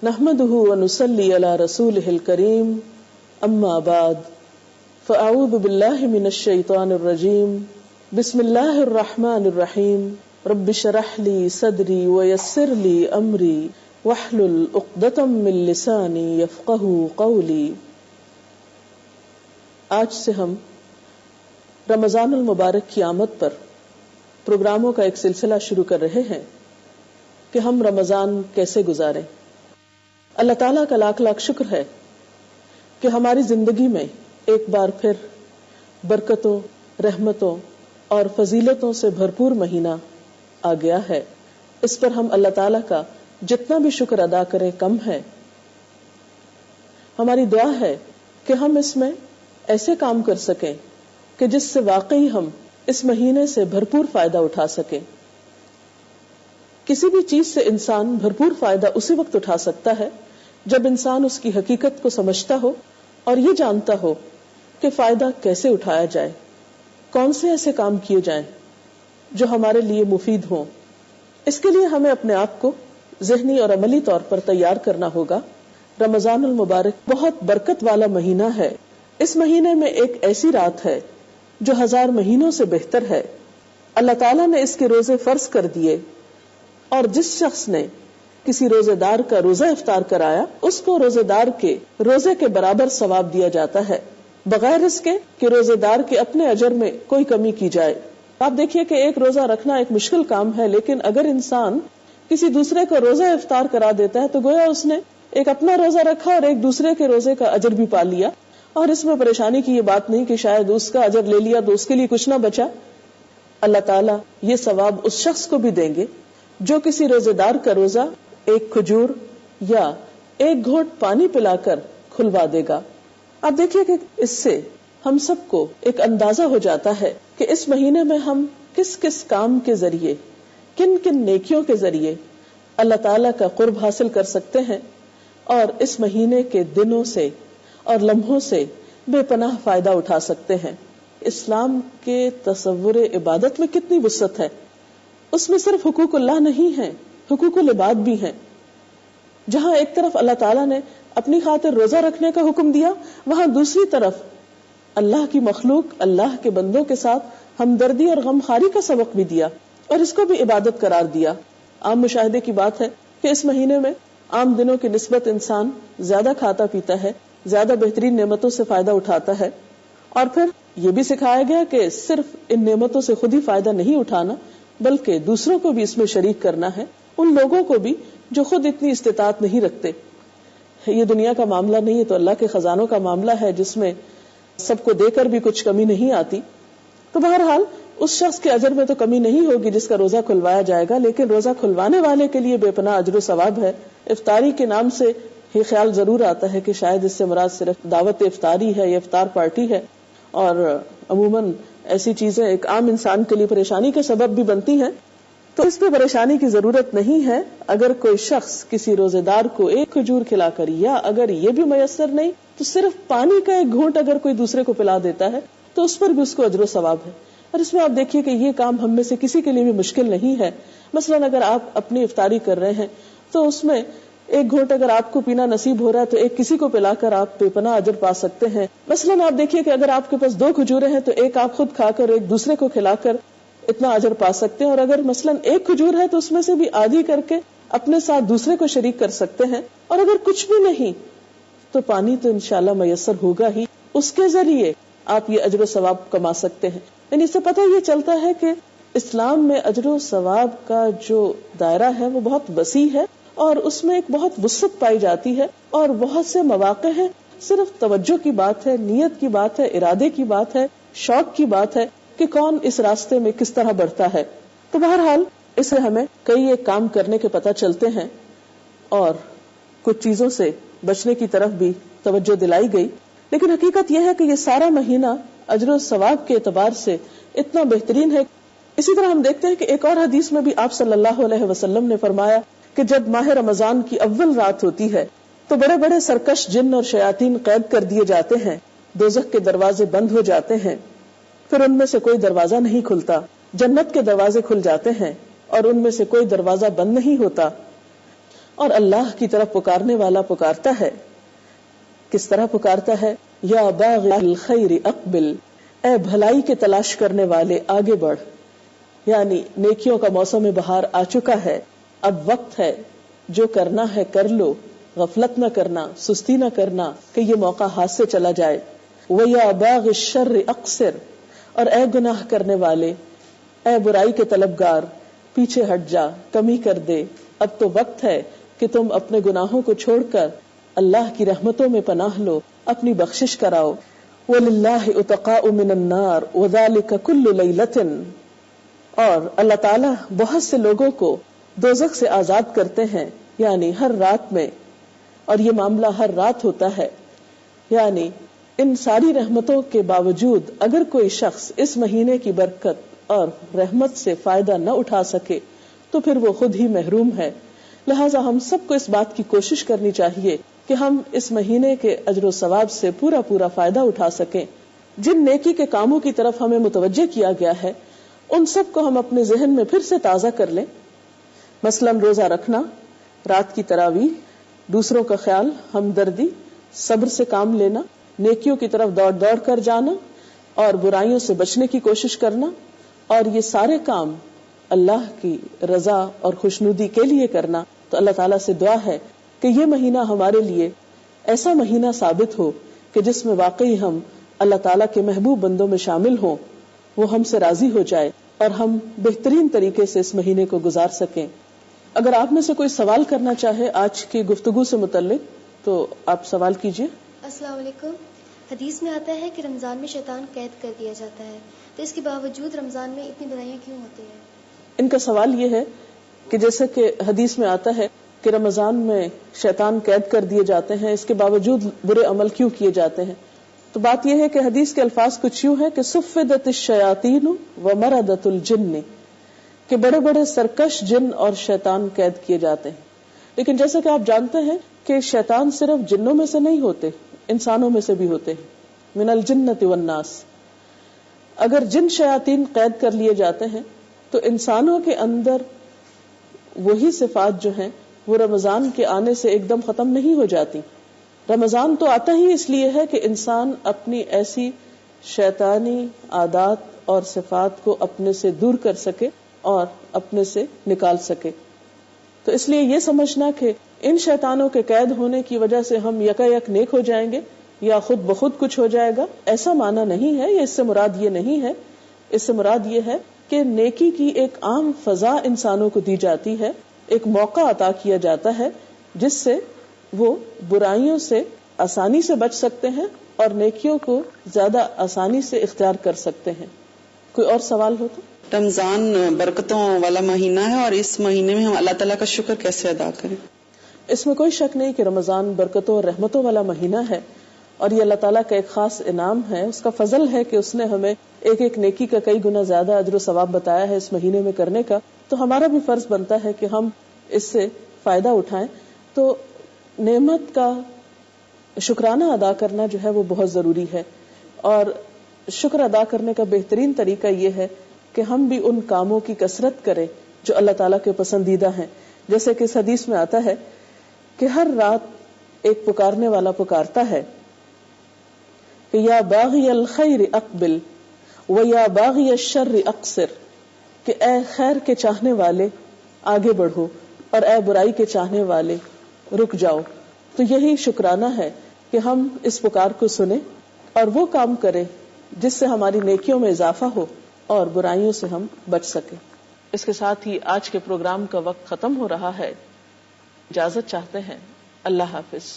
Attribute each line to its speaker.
Speaker 1: نحمده ونصلي على رسوله الكريم اما بعد فاعوذ بالله من الشيطان الرجيم بسم الله الرحمن الرحيم رب اشرح لي صدري ويسر لي امري واحلل عقدة من لساني يفقهوا قولي. آج سے ہم رمضان المبارک کی آمد پر پروگراموں کا ایک سلسلہ شروع کر رہے ہیں کہ ہم رمضان کیسے گزاریں. اللہ تعالیٰ کا لاکھ لاکھ شکر ہے کہ ہماری زندگی میں ایک بار پھر برکتوں، رحمتوں اور فضیلتوں سے بھرپور مہینہ آ گیا ہے. اس پر ہم اللہ تعالیٰ کا جتنا بھی شکر ادا کریں کم ہے. ہماری دعا ہے کہ ہم اس میں ایسے کام کر سکیں کہ جس سے واقعی ہم اس مہینے سے بھرپور فائدہ اٹھا سکیں. کسی بھی چیز سے انسان بھرپور فائدہ اسی وقت اٹھا سکتا ہے جب انسان اس کی حقیقت کو سمجھتا ہو اور یہ جانتا ہو کہ فائدہ کیسے اٹھایا جائے، کون سے ایسے کام کیے جائیں جو ہمارے لیے مفید ہوں. اس کے لیے ہمیں اپنے آپ کو ذہنی اور عملی طور پر تیار کرنا ہوگا. رمضان المبارک بہت برکت والا مہینہ ہے. اس مہینے میں ایک ایسی رات ہے جو 1000 مہینوں سے بہتر ہے. اللہ تعالیٰ نے اس کے روزے فرض کر دیے اور جس شخص نے کسی روزے دار کا روزہ افطار کرایا اس کو روزے دار کے روزے کے برابر ثواب دیا جاتا ہے، بغیر اس کے کہ روزے دار کے اپنے اجر میں کوئی کمی کی جائے. آپ دیکھیے کہ ایک روزہ رکھنا ایک مشکل کام ہے، لیکن اگر انسان کسی دوسرے کو روزہ افطار کرا دیتا ہے تو گویا اس نے ایک اپنا روزہ رکھا اور ایک دوسرے کے روزے کا اجر بھی پا لیا. اور اس میں پریشانی کی یہ بات نہیں کہ شاید اس کا اجر لے لیا تو اس کے لیے کچھ نہ بچا. اللہ تعالیٰ یہ ثواب اس شخص کو بھی دیں گے جو کسی روزے دار کا روزہ ایک کھجور یا ایک گھونٹ پانی پلا کر کھلوا دے گا. آپ دیکھیے کہ اس سے ہم سب کو ایک اندازہ ہو جاتا ہے کہ اس مہینے میں ہم کس کس کام کے ذریعے، کن کن نیکیوں کے ذریعے اللہ تعالیٰ کا قرب حاصل کر سکتے ہیں اور اس مہینے کے دنوں سے اور لمحوں سے بے پناہ فائدہ اٹھا سکتے ہیں. اسلام کے تصور عبادت میں کتنی وسعت ہے. اس میں صرف حقوق اللہ نہیں ہے، حقوق العباد بھی ہیں. جہاں ایک طرف اللہ تعالیٰ نے اپنی خاطر روزہ رکھنے کا حکم دیا، وہاں دوسری طرف اللہ کی مخلوق، اللہ کے بندوں کے ساتھ ہمدردی اور غمخواری کا سبق بھی دیا اور اس کو بھی عبادت قرار دیا. عام مشاہدے کی بات ہے کہ اس مہینے میں عام دنوں کی نسبت انسان زیادہ کھاتا پیتا ہے، زیادہ بہترین نعمتوں سے فائدہ اٹھاتا ہے. اور پھر یہ بھی سکھایا گیا کہ صرف ان نعمتوں سے خود ہی فائدہ نہیں اٹھانا بلکہ دوسروں کو بھی اس میں شریک کرنا ہے، ان لوگوں کو بھی جو خود اتنی استطاعت نہیں رکھتے. یہ دنیا کا معاملہ نہیں ہے تو اللہ کے خزانوں کا معاملہ ہے جس میں سب کو دے کر بھی کچھ کمی نہیں آتی. تو بہرحال اس شخص کے اجر میں تو کمی نہیں ہوگی جس کا روزہ کھلوایا جائے گا، لیکن روزہ کھلوانے والے کے لیے بے پناہ اجر و ثواب ہے. افطاری کے نام سے یہ خیال ضرور آتا ہے کہ شاید اس سے مراد صرف دعوت افطاری ہے یا افطار پارٹی ہے، اور عموماً ایسی چیزیں ایک عام انسان کے لیے پریشانی کا سبب بھی بنتی ہیں. تو اس پہ پریشانی کی ضرورت نہیں ہے. اگر کوئی شخص کسی روزے دار کو ایک کھجور کھلا کر، یا اگر یہ بھی میسر نہیں تو صرف پانی کا ایک گھونٹ اگر کوئی دوسرے کو پلا دیتا ہے تو اس پر بھی اس کو اجر و ثواب ہے. اور اس میں آپ دیکھیے کہ یہ کام ہم میں سے کسی کے لیے بھی مشکل نہیں ہے. مثلاً اگر آپ اپنی افطاری کر رہے ہیں تو اس میں ایک گھونٹ اگر آپ کو پینا نصیب ہو رہا ہے تو ایک کسی کو پلا کر آپ بے پناہ اجر پا سکتے ہیں. مثلاً آپ دیکھیے کہ اگر آپ کے پاس 2 کھجوریں ہیں تو ایک آپ خود کھا کر ایک دوسرے کو کھلا کر اتنا اجر پا سکتے ہیں. اور اگر مثلاً ایک کھجور ہے تو اس میں سے بھی آدھی کر کے اپنے ساتھ دوسرے کو شریک کر سکتے ہیں. اور اگر کچھ بھی نہیں تو پانی تو انشاءاللہ میسر ہوگا ہی، اس کے ذریعے آپ یہ اجر و ثواب کما سکتے ہیں. یعنی اس سے پتہ یہ چلتا ہے کہ اسلام میں اجر و ثواب کا جو دائرہ ہے وہ بہت وسیع ہے اور اس میں ایک بہت وسعت پائی جاتی ہے اور بہت سے مواقع ہیں. صرف توجہ کی بات ہے، نیت کی بات ہے، ارادے کی بات ہے، شوق کی بات ہے کہ کون اس راستے میں کس طرح بڑھتا ہے. تو بہرحال اس سے ہمیں کئی ایک کام کرنے کے پتہ چلتے ہیں اور کچھ چیزوں سے بچنے کی طرف بھی توجہ دلائی گئی. لیکن حقیقت یہ ہے کہ یہ سارا مہینہ اجر و ثواب کے اعتبار سے اتنا بہترین ہے. اسی طرح ہم دیکھتے ہیں کہ ایک اور حدیث میں بھی آپ صلی اللہ علیہ وسلم نے فرمایا کہ جب ماہ رمضان کی اول رات ہوتی ہے تو بڑے بڑے سرکش جن اور شیاطین قید کر دیے جاتے ہیں، دوزخ کے دروازے بند ہو جاتے ہیں، پھر ان میں سے کوئی دروازہ نہیں کھلتا. جنت کے دروازے کھل جاتے ہیں اور ان میں سے کوئی دروازہ بند نہیں ہوتا. اور اللہ کی طرف پکارنے والا پکارتا ہے. کس طرح پکارتا ہے؟ یا باغی الخیر اقبل، اے بھلائی کے تلاش کرنے والے آگے بڑھ. یعنی نیکیوں کا موسم بہار آ چکا ہے، اب وقت ہے، جو کرنا ہے کر لو، غفلت نہ کرنا، سستی نہ کرنا کہ یہ موقع ہاتھ سے چلا جائے. وَيَا بَاغِ الشَّرِّ اقصر، اور اے گناہ کرنے والے، اے برائی کے طلبگار، پیچھے ہٹ جا، کمی کر دے. اب تو وقت ہے کہ تم اپنے گناہوں کو چھوڑ کر اللہ کی رحمتوں میں پناہ لو، اپنی بخشش کراؤ. وَلِلَّهِ اُتَقَاءُ مِنَ النَّارِ وَذَلِكَ كُلُّ لَيْلَةٍ، اور اللہ تعالیٰ بہت سے لوگوں کو دوزخ سے آزاد کرتے ہیں، یعنی ہر رات میں، اور یہ معاملہ ہر رات ہوتا ہے. یعنی ان ساری رحمتوں کے باوجود اگر کوئی شخص اس مہینے کی برکت اور رحمت سے فائدہ نہ اٹھا سکے تو پھر وہ خود ہی محروم ہے. لہٰذا ہم سب کو اس بات کی کوشش کرنی چاہیے کہ ہم اس مہینے کے اجر و ثواب سے پورا فائدہ اٹھا سکیں. جن نیکی کے کاموں کی طرف ہمیں متوجہ کیا گیا ہے ان سب کو ہم اپنے ذہن میں پھر سے تازہ کر لیں. مثلاً روزہ رکھنا، رات کی تراویح، دوسروں کا خیال، ہمدردی، صبر سے کام لینا، نیکیوں کی طرف دوڑ کر جانا اور برائیوں سے بچنے کی کوشش کرنا، اور یہ سارے کام اللہ کی رضا اور خوشنودی کے لیے کرنا. تو اللہ تعالیٰ سے دعا ہے کہ یہ مہینہ ہمارے لیے ایسا مہینہ ثابت ہو کہ جس میں واقعی ہم اللہ تعالیٰ کے محبوب بندوں میں شامل ہوں، وہ ہم سے راضی ہو جائے اور ہم بہترین طریقے سے اس مہینے کو گزار سکیں. اگر آپ میں سے کوئی سوال کرنا چاہے آج کی گفتگو سے متعلق تو آپ سوال کیجیے.
Speaker 2: السلام علیکم. حدیث میں آتا ہے کہ رمضان میں شیطان قید کر دیا جاتا ہے، تو اس کے باوجود رمضان میں اتنی برائیاں کیوں ہوتی ہیں؟
Speaker 1: ان کا سوال یہ ہے کہ جیسے کہ حدیث میں آتا ہے کہ رمضان میں شیطان قید کر دیے جاتے ہیں، اس کے باوجود برے عمل کیوں کیے جاتے ہیں؟ تو بات یہ ہے کہ حدیث کے الفاظ کچھ یوں ہے کہ صفدت الشیاطین ومردت الجن، کہ بڑے بڑے سرکش جن اور شیطان قید کیے جاتے ہیں. لیکن جیسا کہ آپ جانتے ہیں کہ شیطان صرف جنوں میں سے نہیں ہوتے، انسانوں میں سے بھی ہوتے ہیں. من الجنۃ والناس. اگر جن شیاطین قید کر لیے جاتے ہیں تو انسانوں کے اندر وہی صفات جو ہیں وہ رمضان کے آنے سے ایک دم ختم نہیں ہو جاتی. رمضان تو آتا ہی اس لیے ہے کہ انسان اپنی ایسی شیطانی عادات اور صفات کو اپنے سے دور کر سکے اور اپنے سے نکال سکے. تو اس لیے یہ سمجھنا کہ ان شیطانوں کے قید ہونے کی وجہ سے ہم یکایک نیک ہو جائیں گے یا خود بخود کچھ ہو جائے گا، ایسا معنی نہیں ہے. اس سے مراد یہ نہیں ہے. اس سے مراد یہ ہے کہ نیکی کی ایک عام فضا انسانوں کو دی جاتی ہے، ایک موقع عطا کیا جاتا ہے جس سے وہ برائیوں سے آسانی سے بچ سکتے ہیں اور نیکیوں کو زیادہ آسانی سے اختیار کر سکتے ہیں. کوئی اور سوال ہو تو؟
Speaker 3: رمضان برکتوں والا مہینہ ہے اور اس مہینے میں ہم اللہ تعالیٰ کا شکر کیسے ادا کریں؟
Speaker 1: اس میں کوئی شک نہیں کہ رمضان برکتوں اور رحمتوں والا مہینہ ہے اور یہ اللہ تعالیٰ کا ایک خاص انعام ہے. اس کا فضل ہے کہ اس نے ہمیں ایک ایک نیکی کا کئی گنا زیادہ اجر و ثواب بتایا ہے اس مہینے میں کرنے کا. تو ہمارا بھی فرض بنتا ہے کہ ہم اس سے فائدہ اٹھائیں. تو نعمت کا شکرانہ ادا کرنا جو ہے وہ بہت ضروری ہے، اور شکر ادا کرنے کا بہترین طریقہ یہ ہے کہ ہم بھی ان کاموں کی کثرت کریں جو اللہ تعالیٰ کے پسندیدہ ہیں. جیسے کہ اس حدیث میں آتا ہے کہ ہر رات ایک پکارنے والا پکارتا ہے کہ یا باغی الخیر اقبل و یا باغی الشر اقصر، کہ اے خیر کے چاہنے والے آگے بڑھو اور اے برائی کے چاہنے والے رک جاؤ. تو یہی شکرانہ ہے کہ ہم اس پکار کو سنیں اور وہ کام کریں جس سے ہماری نیکیوں میں اضافہ ہو اور برائیوں سے ہم بچ سکیں. اس کے ساتھ ہی آج کے پروگرام کا وقت ختم ہو رہا ہے. اجازت چاہتے ہیں. اللہ حافظ.